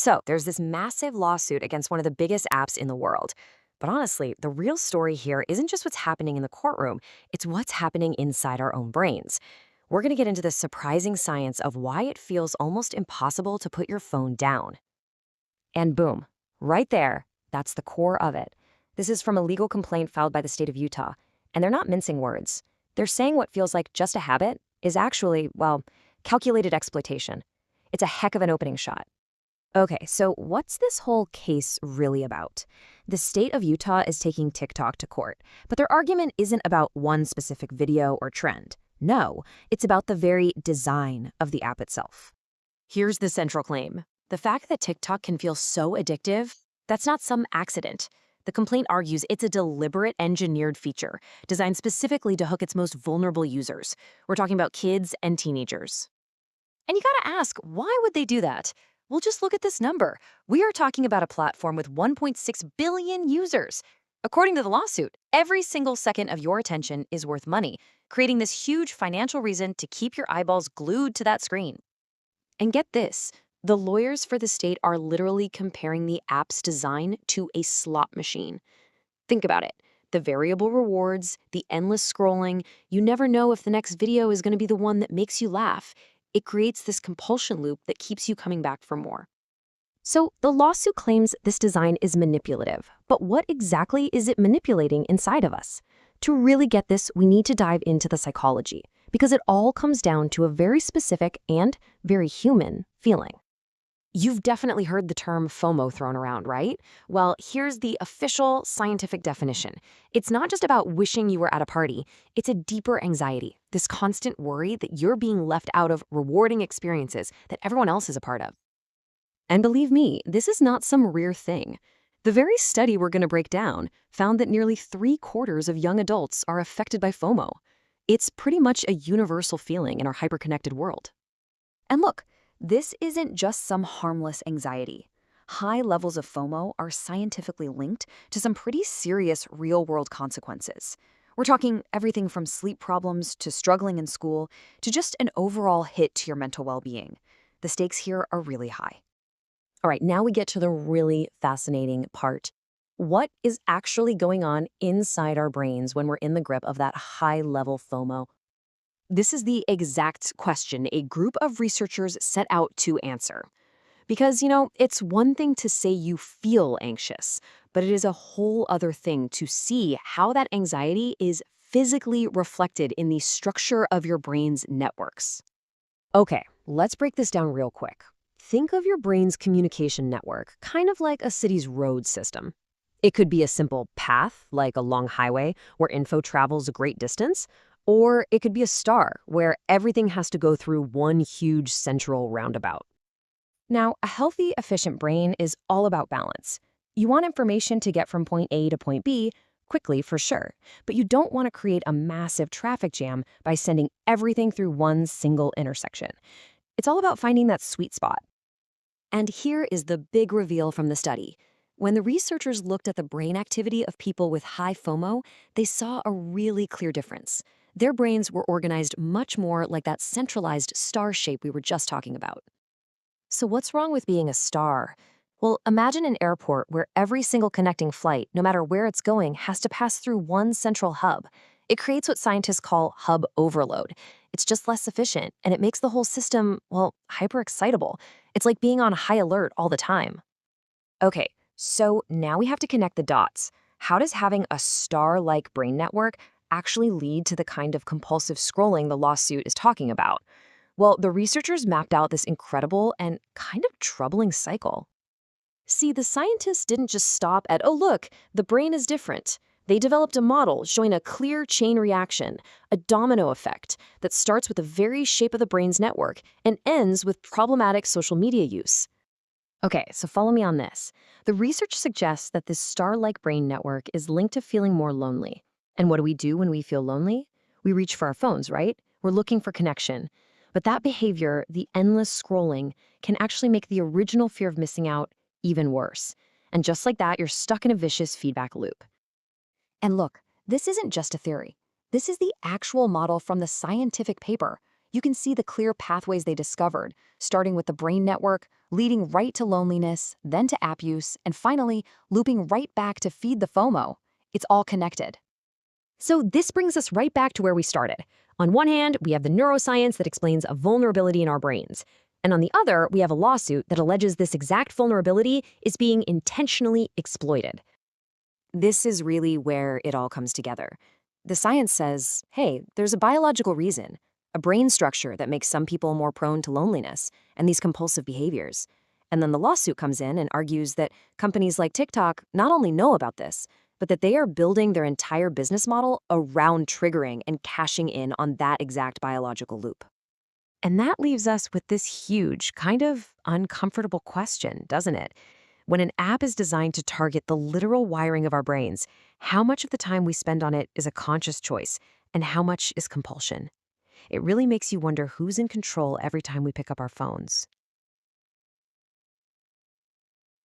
So there's this massive lawsuit against one of the biggest apps in the world. But honestly, the real story here isn't just what's happening in the courtroom, it's what's happening inside our own brains. We're going to get into the surprising science of why it feels almost impossible to put your phone down. And boom, right there, that's the core of it. This is from a legal complaint filed by the state of Utah. And they're not mincing words. They're saying what feels like just a habit is actually, well, calculated exploitation. It's a heck of an opening shot. Okay, so what's this whole case really about? The state of Utah is taking TikTok to court, but their argument isn't about one specific video or trend. No, it's about the very design of the app itself. Here's the central claim. The fact that TikTok can feel so addictive, that's not some accident. The complaint argues it's a deliberate engineered feature designed specifically to hook its most vulnerable users. We're talking about kids and teenagers. And you gotta ask, why would they do that? Well, just look at this number. We are talking about a platform with 1.6 billion users. According to the lawsuit, every single second of your attention is worth money, creating this huge financial reason to keep your eyeballs glued to that screen. And get this, the lawyers for the state are literally comparing the app's design to a slot machine. Think about it. The variable rewards, the endless scrolling, you never know if the next video is going to be the one that makes you laugh. It creates this compulsion loop that keeps you coming back for more. So the lawsuit claims this design is manipulative, but what exactly is it manipulating inside of us? To really get this, we need to dive into the psychology, because it all comes down to a very specific and very human feeling. You've definitely heard the term FOMO thrown around, right? Well, here's the official scientific definition. It's not just about wishing you were at a party. It's a deeper anxiety, this constant worry that you're being left out of rewarding experiences that everyone else is a part of. And believe me, this is not some rare thing. The very study we're going to break down found that nearly 3/4 of young adults are affected by FOMO. It's pretty much a universal feeling in our hyperconnected world. And look, this isn't just some harmless anxiety. High levels of FOMO are scientifically linked to some pretty serious real-world consequences. We're talking everything from sleep problems to struggling in school to just an overall hit to your mental well-being. The stakes here are really high. All right, now we get to the really fascinating part. What is actually going on inside our brains when we're in the grip of that high-level FOMO? This is the exact question a group of researchers set out to answer. Because, it's one thing to say you feel anxious, but it is a whole other thing to see how that anxiety is physically reflected in the structure of your brain's networks. Okay, let's break this down real quick. Think of your brain's communication network, kind of like a city's road system. It could be a simple path, like a long highway, where info travels a great distance, or it could be a star, where everything has to go through one huge central roundabout. Now, a healthy, efficient brain is all about balance. You want information to get from point A to point B quickly for sure, but you don't want to create a massive traffic jam by sending everything through one single intersection. It's all about finding that sweet spot. And here is the big reveal from the study. When the researchers looked at the brain activity of people with high FOMO, they saw a really clear difference. Their brains were organized much more like that centralized star shape we were just talking about. So what's wrong with being a star? Well, imagine an airport where every single connecting flight, no matter where it's going, has to pass through one central hub. It creates what scientists call hub overload. It's just less efficient, and it makes the whole system, well, hyper-excitable. It's like being on high alert all the time. Okay, so now we have to connect the dots. How does having a star-like brain network actually lead to the kind of compulsive scrolling the lawsuit is talking about? Well, the researchers mapped out this incredible and kind of troubling cycle. See, the scientists didn't just stop at, oh look, the brain is different. They developed a model showing a clear chain reaction, a domino effect that starts with the very shape of the brain's network and ends with problematic social media use. Okay, so follow me on this. The research suggests that this star-like brain network is linked to feeling more lonely. And what do we do when we feel lonely? We reach for our phones, right? We're looking for connection. But that behavior, the endless scrolling, can actually make the original fear of missing out even worse. And just like that, you're stuck in a vicious feedback loop. And look, this isn't just a theory. This is the actual model from the scientific paper. you can see the clear pathways they discovered, starting with the brain network, leading right to loneliness, then to app use, and finally, looping right back to feed the FOMO. It's all connected. So this brings us right back to where we started. On one hand, we have the neuroscience that explains a vulnerability in our brains. And on the other, we have a lawsuit that alleges this exact vulnerability is being intentionally exploited. This is really where it all comes together. The science says, hey, there's a biological reason, a brain structure that makes some people more prone to loneliness and these compulsive behaviors. And then the lawsuit comes in and argues that companies like TikTok not only know about this, but that they are building their entire business model around triggering and cashing in on that exact biological loop. And that leaves us with this huge, kind of uncomfortable question, doesn't it? When an app is designed to target the literal wiring of our brains, how much of the time we spend on it is a conscious choice, and how much is compulsion? It really makes you wonder who's in control every time we pick up our phones.